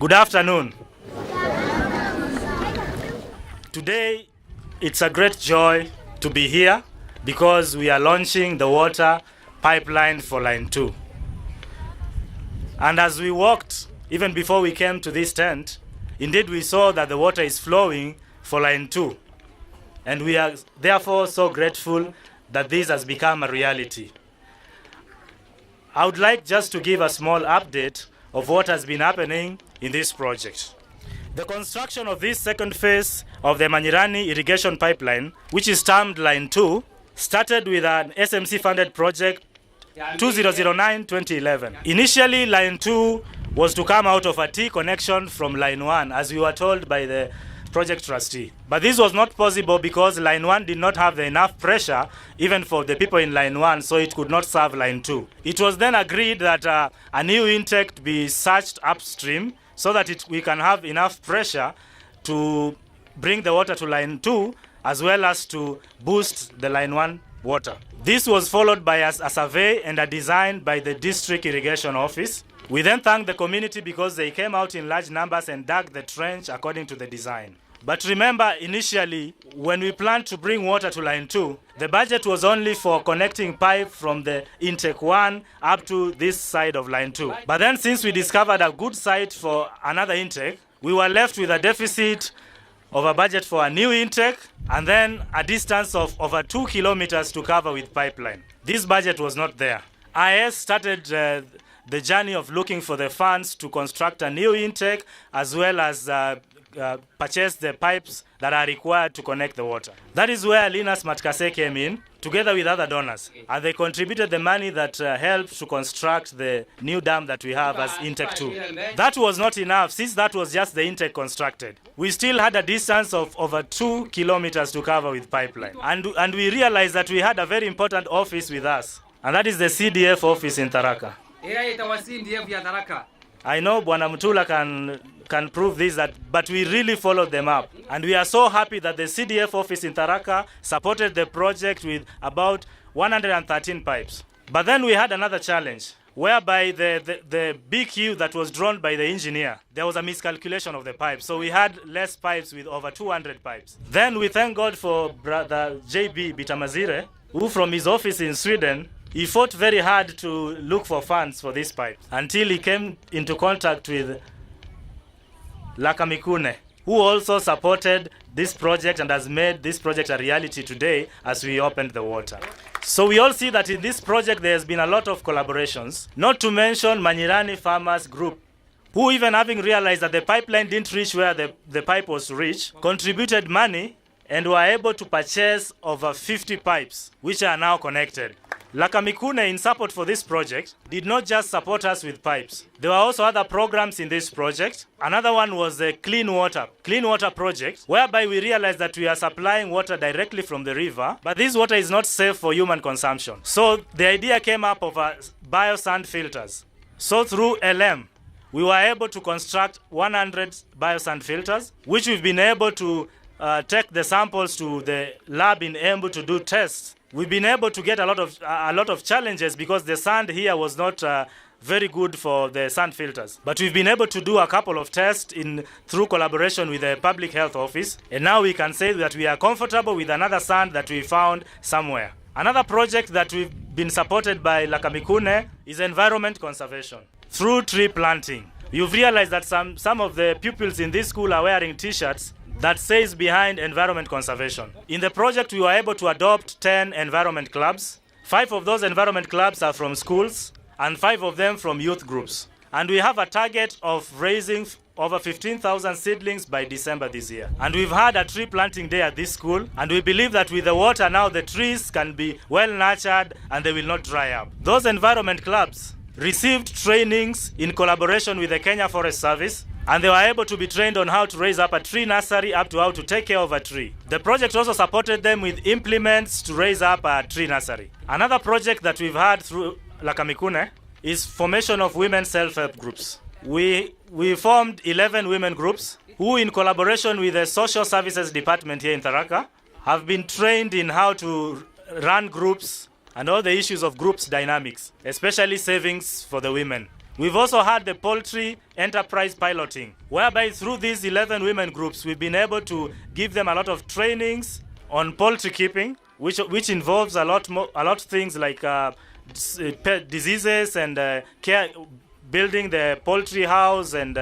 Good afternoon. Today, it's a great joy to be here because we are launching the water pipeline for Line 2. And as we walked, even before we came to this tent, indeed we saw that the water is flowing for Line 2. And we are therefore so grateful that this has become a reality. I would like just to give a small update of what has been happening in this project. The construction of this second phase of the Manyirani irrigation pipeline, which is termed Line 2, started with an SMC-funded project 2009-2011. Initially, Line 2 was to come out of a T connection from Line 1, as we were told by the project trustee. But this was not possible because Line 1 did not have enough pressure even for the people in Line 1, so it could not serve Line 2. It was then agreed that a new intake be searched upstream so that we can have enough pressure to bring the water to Line 2 as well as to boost the Line 1 water. This was followed by a survey and a design by the district irrigation office. We then thanked the community because they came out in large numbers and dug the trench according to the design. But remember, initially, when we planned to bring water to Line 2, the budget was only for connecting pipe from the intake 1 up to this side of Line 2. But then since we discovered a good site for another intake, we were left with a deficit of a budget for a new intake and then a distance of over 2 kilometers to cover with pipeline. This budget was not there. IS started the journey of looking for the funds to construct a new intake as well as purchase the pipes that are required to connect the water. That is where Linus Matkase came in, together with other donors. And they contributed the money that helped to construct the new dam that we have as intake 2. That was not enough, since that was just the intake constructed. We still had a distance of over 2 kilometers to cover with pipeline. And we realized that we had a very important office with us, and that is the CDF office in Tharaka. I know Bwana Mutula can prove this, but we really followed them up. And we are so happy that the CDF office in Tharaka supported the project with about 113 pipes. But then we had another challenge, whereby the BQ that was drawn by the engineer, there was a miscalculation of the pipes. So we had less pipes with over 200 pipes. Then we thank God for Brother JB Bitamazire, who from his office in Sweden, he fought very hard to look for funds for this pipe until he came into contact with Lakamikune, who also supported this project and has made this project a reality today as we opened the water. So we all see that in this project there has been a lot of collaborations, not to mention Manyirani Farmers Group, who, even having realized that the pipeline didn't reach where the pipe was to reach, contributed money and were able to purchase over 50 pipes, which are now connected. Lakamikune, in support for this project, did not just support us with pipes. There were also other programs in this project. Another one was the Clean Water project, whereby we realized that we are supplying water directly from the river, but this water is not safe for human consumption. So the idea came up of biosand filters. So through LM, we were able to construct 100 biosand filters, which we've been able to take the samples to the lab in Embu to do tests. We've been able to get a lot of challenges because the sand here was not very good for the sand filters. But we've been able to do a couple of tests through collaboration with the Public Health Office, and now we can say that we are comfortable with another sand that we found somewhere. Another project that we've been supported by Lakamikune is environment conservation through tree planting. You've realized that some of the pupils in this school are wearing t-shirts that says behind environment conservation. In the project, we were able to adopt 10 environment clubs. 5 of those environment clubs are from schools, and 5 of them from youth groups. And we have a target of raising over 15,000 seedlings by December this year. And we've had a tree planting day at this school, and we believe that with the water now, the trees can be well nurtured and they will not dry up. Those environment clubs received trainings in collaboration with the Kenya Forest Service, and they were able to be trained on how to raise up a tree nursery up to how to take care of a tree. The project also supported them with implements to raise up a tree nursery. Another project that we've had through Lakamikune is formation of women self-help groups. We formed 11 women groups who, in collaboration with the Social Services Department here in Tharaka, have been trained in how to run groups and all the issues of groups dynamics, especially savings for the women. We've also had the poultry enterprise piloting, whereby through these 11 women groups, we've been able to give them a lot of trainings on poultry keeping, which involves a lot of things like diseases and care, building the poultry house and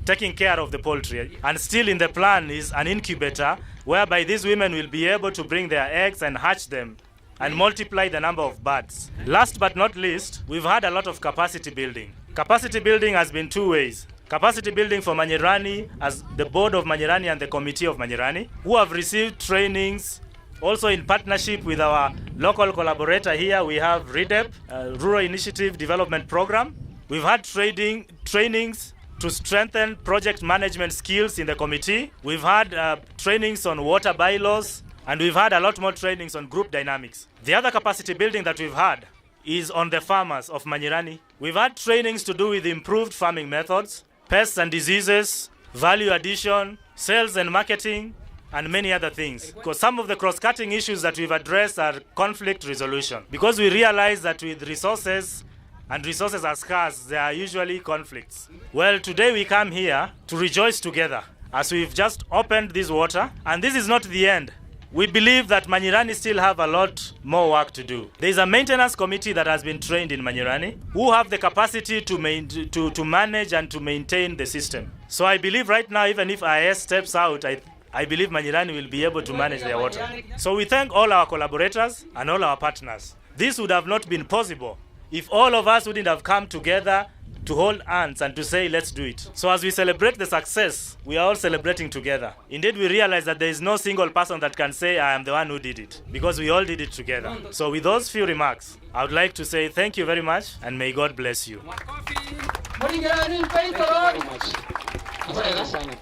taking care of the poultry. And still in the plan is an incubator, whereby these women will be able to bring their eggs and hatch them and multiply the number of birds. Last but not least, we've had a lot of capacity building. Capacity building has been two ways. Capacity building for Manyirani as the board of Manyirani and the committee of Manyirani, who have received trainings also in partnership with our local collaborator here. We have REDEP, Rural Initiative Development Program. We've had trainings to strengthen project management skills in the committee. We've had trainings on water bylaws, and we've had a lot more trainings on group dynamics. The other capacity building that we've had is on the farmers of Manyirani. We've had trainings to do with improved farming methods, pests and diseases, value addition, sales and marketing, and many other things. Because some of the cross-cutting issues that we've addressed are conflict resolution. Because we realize that with resources, and resources are scarce, there are usually conflicts. Well, today we come here to rejoice together as we've just opened this water, and this is not the end. We believe that Manyirani still have a lot more work to do. There is a maintenance committee that has been trained in Manyirani who have the capacity to manage and to maintain the system. So I believe right now, even if IS steps out, I believe Manyirani will be able to manage their water. So we thank all our collaborators and all our partners. This would have not been possible if all of us wouldn't have come together to hold hands and to say, let's do it. So as we celebrate the success, we are all celebrating together. Indeed, we realize that there is no single person that can say, I am the one who did it, because we all did it together. So with those few remarks, I would like to say thank you very much, and may God bless you. Thank you very much.